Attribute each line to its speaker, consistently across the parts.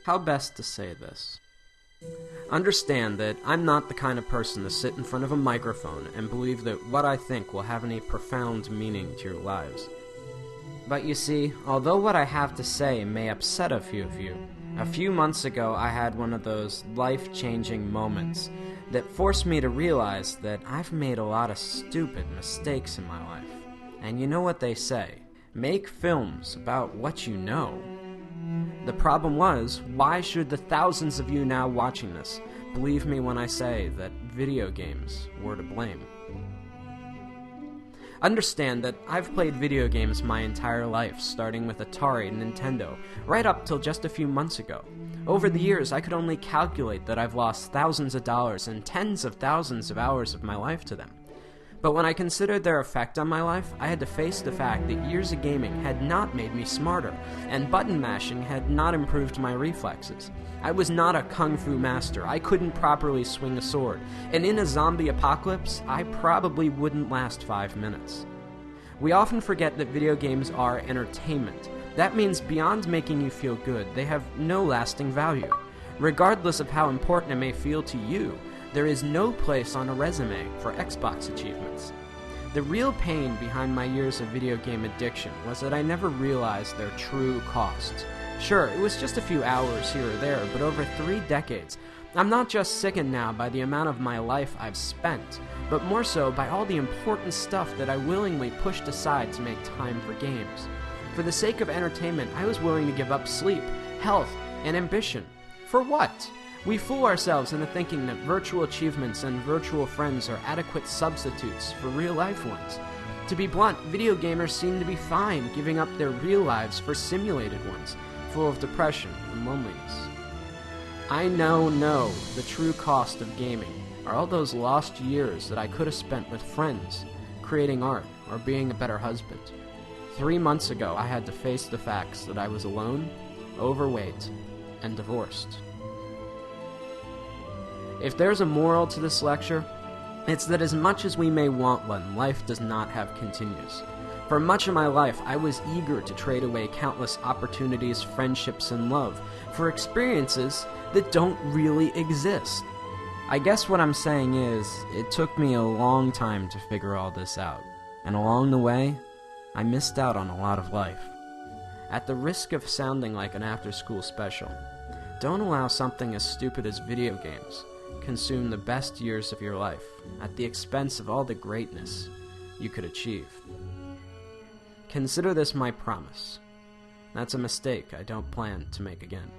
Speaker 1: How best to say this? Understand that I'm not the kind of person to sit in front of a microphone and believe that what I think will have any profound meaning to your lives. But you see, although what I have to say may upset a few of you, a few months ago I had one of those life-changing moments that forced me to realize that I've made a lot of stupid mistakes in my life. And you know what they say, make films about what you know. The problem was, why should the thousands of you now watching this believe me when I say that video games were to blame? Understand that I've played video games my entire life, starting with Atari and Nintendo, right up till just a few months ago. Over the years, I could only calculate that I've lost thousands of dollars and tens of thousands of hours of my life to them. But when I considered their effect on my life, I had to face the fact that years of gaming had not made me smarter, and button mashing had not improved my reflexes. I was not a kung fu master, I couldn't properly swing a sword, and in a zombie apocalypse, I probably wouldn't last 5 minutes. We often forget that video games are entertainment. That means beyond making you feel good, they have no lasting value. Regardless of how important it may feel to you, there is no place on a resume for Xbox achievements. The real pain behind my years of video game addiction was that I never realized their true costs. Sure, it was just a few hours here or there, but over 3 decades, I'm not just sickened now by the amount of my life I've spent, but more so by all the important stuff that I willingly pushed aside to make time for games. For the sake of entertainment, I was willing to give up sleep, health, and ambition. For what? We fool ourselves into thinking that virtual achievements and virtual friends are adequate substitutes for real-life ones. To be blunt, video gamers seem to be fine giving up their real lives for simulated ones, full of depression and loneliness. I know the true cost of gaming are all those lost years that I could have spent with friends, creating art, or being a better husband. 3 months ago, I had to face the facts that I was alone, overweight, and divorced. If there's a moral to this lecture, it's that as much as we may want one, life does not have continues. For much of my life, I was eager to trade away countless opportunities, friendships, and love for experiences that don't really exist. I guess what I'm saying is, it took me a long time to figure all this out, and along the way, I missed out on a lot of life. At the risk of sounding like an after-school special, don't allow something as stupid as video games consume the best years of your life at the expense of all the greatness you could achieve. Consider this my promise. That's a mistake I don't plan to make again.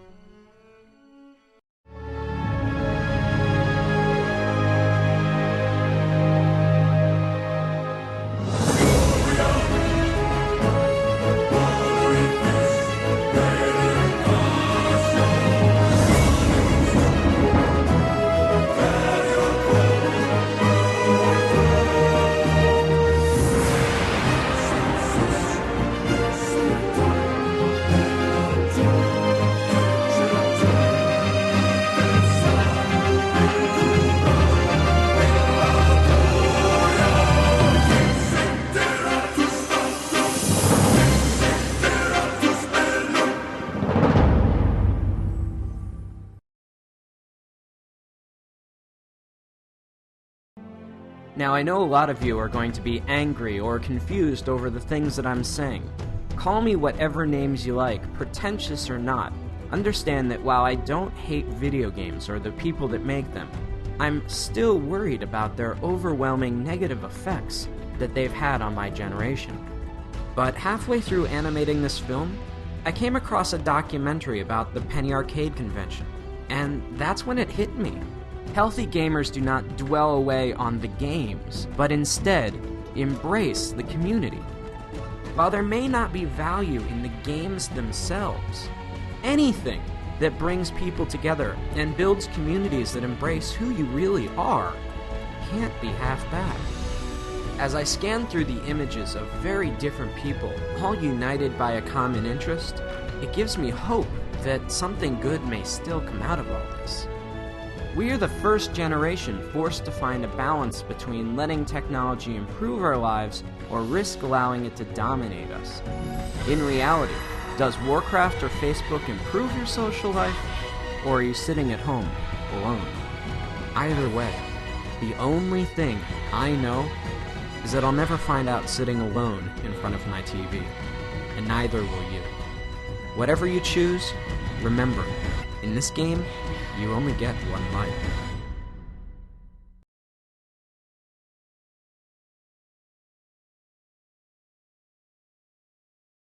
Speaker 1: Now, I know a lot of you are going to be angry or confused over the things that I'm saying. Call me whatever names you like, pretentious or not. Understand that while I don't hate video games or the people that make them, I'm still worried about their overwhelming negative effects that they've had on my generation. But halfway through animating this film, I came across a documentary about the Penny Arcade convention, and that's when it hit me. Healthy gamers do not dwell away on the games, but instead embrace the community. While there may not be value in the games themselves, anything that brings people together and builds communities that embrace who you really are can't be half bad. As I scan through the images of very different people, all united by a common interest, it gives me hope that something good may still come out of all this. We are the first generation forced to find a balance between letting technology improve our lives or risk allowing it to dominate us. In reality, does Warcraft or Facebook improve your social life, Or are you sitting at home, alone? Either way, the only thing I know is that I'll never find out sitting alone in front of my TV, and neither will you. Whatever you choose, remember, in this game, you only get one life.